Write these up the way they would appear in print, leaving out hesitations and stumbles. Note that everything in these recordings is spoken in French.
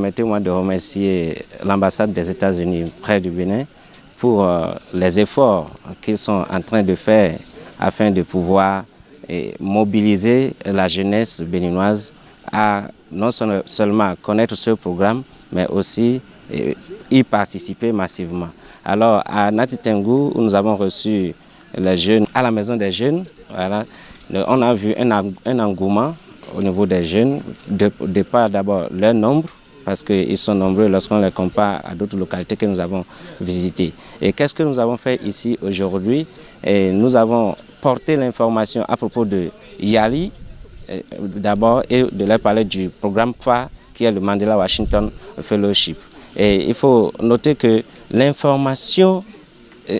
permettez-moi de remercier l'ambassade des États-Unis près du Bénin pour les efforts qu'ils sont en train de faire afin de pouvoir mobiliser la jeunesse béninoise à non seulement connaître ce programme, mais aussi y participer massivement. Alors à Nati Tengou, où nous avons reçu les jeunes à la maison des jeunes, voilà, on a vu un engouement au niveau des jeunes, de par d'abord leur nombre, parce qu'ils sont nombreux lorsqu'on les compare à d'autres localités que nous avons visitées. Et qu'est-ce que nous avons fait ici aujourd'hui? Nous avons porté l'information à propos de Yali, d'abord, et de leur parler du programme phare qui est le Mandela Washington Fellowship. Et il faut noter que l'information,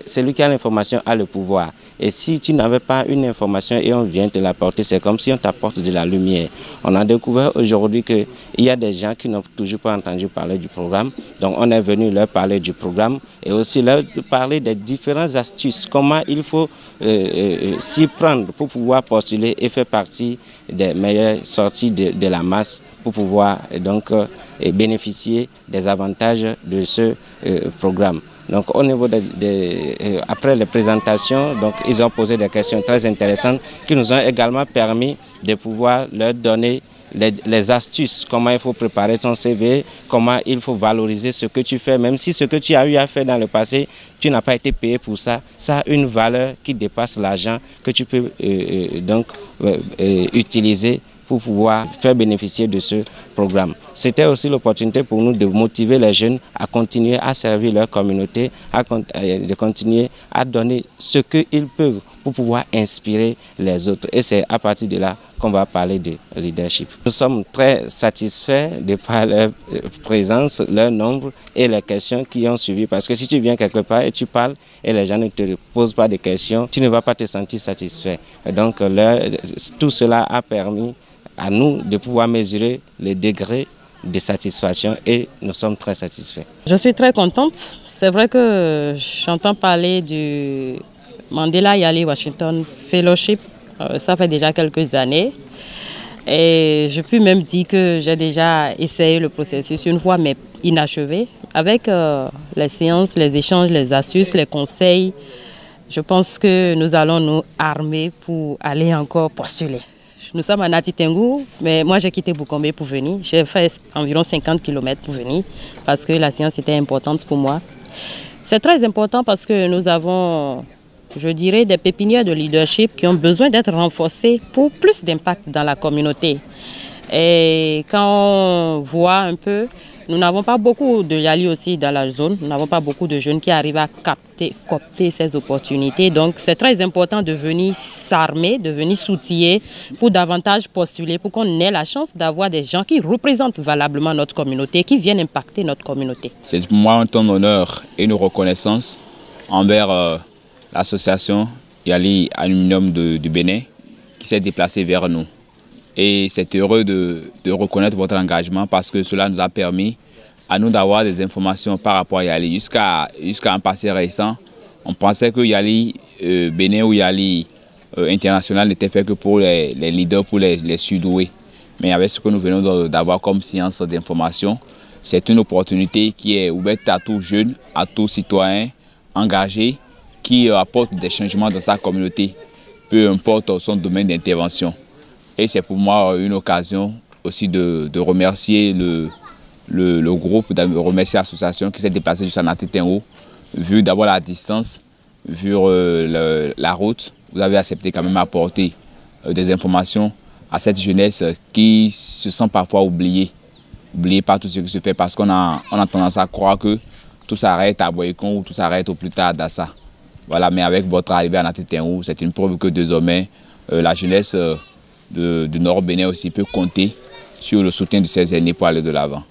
celui qui a l'information a le pouvoir. Et si tu n'avais pas une information et on vient te l'apporter, c'est comme si on t'apporte de la lumière. On a découvert aujourd'hui qu'il y a des gens qui n'ont toujours pas entendu parler du programme. Donc on est venu leur parler du programme et aussi leur parler des différentes astuces, comment il faut s'y prendre pour pouvoir postuler et faire partie des meilleures sorties de la masse pour pouvoir donc bénéficier des avantages de ce programme. Donc au niveau après les présentations, donc, ils ont posé des questions très intéressantes qui nous ont également permis de pouvoir leur donner les astuces, comment il faut préparer ton CV, comment il faut valoriser ce que tu fais, même si ce que tu as eu à faire dans le passé, tu n'as pas été payé pour ça, ça a une valeur qui dépasse l'argent que tu peux utiliser pour pouvoir faire bénéficier de ce programme. C'était aussi l'opportunité pour nous de motiver les jeunes à continuer à servir leur communauté, de continuer à donner ce qu'ils peuvent pour pouvoir inspirer les autres. Et c'est à partir de là qu'on va parler de leadership. Nous sommes très satisfaits de par leur présence, leur nombre et les questions qui ont suivi. Parce que si tu viens quelque part et tu parles et les gens ne te posent pas de questions, tu ne vas pas te sentir satisfait. Et donc tout cela a permis à nous de pouvoir mesurer le degré de satisfaction et nous sommes très satisfaits. Je suis très contente. C'est vrai que j'entends parler du Mandela Yali Washington Fellowship, ça fait déjà quelques années. Et je peux même dire que j'ai déjà essayé le processus une fois, mais inachevé. Avec les séances, les échanges, les astuces, les conseils, je pense que nous allons nous armer pour aller encore postuler. Nous sommes à Nati Tengou, mais moi j'ai quitté Boukombe pour venir. J'ai fait environ 50 km pour venir parce que la séance était importante pour moi. C'est très important parce que nous avons, je dirais, des pépinières de leadership qui ont besoin d'être renforcées pour plus d'impact dans la communauté. Et quand on voit un peu, nous n'avons pas beaucoup de Yali aussi dans la zone, nous n'avons pas beaucoup de jeunes qui arrivent à capter ces opportunités. Donc c'est très important de venir s'armer, de venir s'outiller pour davantage postuler, pour qu'on ait la chance d'avoir des gens qui représentent valablement notre communauté, qui viennent impacter notre communauté. C'est pour moi un temps d'honneur et une reconnaissance envers l'association Yali Aluminium du Bénin qui s'est déplacée vers nous. Et c'est heureux de reconnaître votre engagement parce que cela nous a permis à nous d'avoir des informations par rapport à Yali. Jusqu'à un passé récent, on pensait que Yali Bénin ou Yali international n'était fait que pour les leaders, pour les surdoués. Mais avec ce que nous venons d'avoir comme science d'information, c'est une opportunité qui est ouverte à tout jeune, à tout citoyen engagé qui apporte des changements dans sa communauté, peu importe son domaine d'intervention. Et c'est pour moi une occasion aussi de remercier le groupe, de remercier l'association qui s'est déplacée jusqu'à Nati Tengou. Vu d'abord la distance, vu la route, vous avez accepté quand même apporter des informations à cette jeunesse qui se sent parfois oubliée par tout ce qui se fait parce qu'on a tendance à croire que tout s'arrête à Boycon ou tout s'arrête au plus tard à Dassa. Voilà, mais avec votre arrivée à Nati Tengou, c'est une preuve que désormais la jeunesse du Nord Bénin aussi peut compter sur le soutien de ces aînés pour aller de l'avant.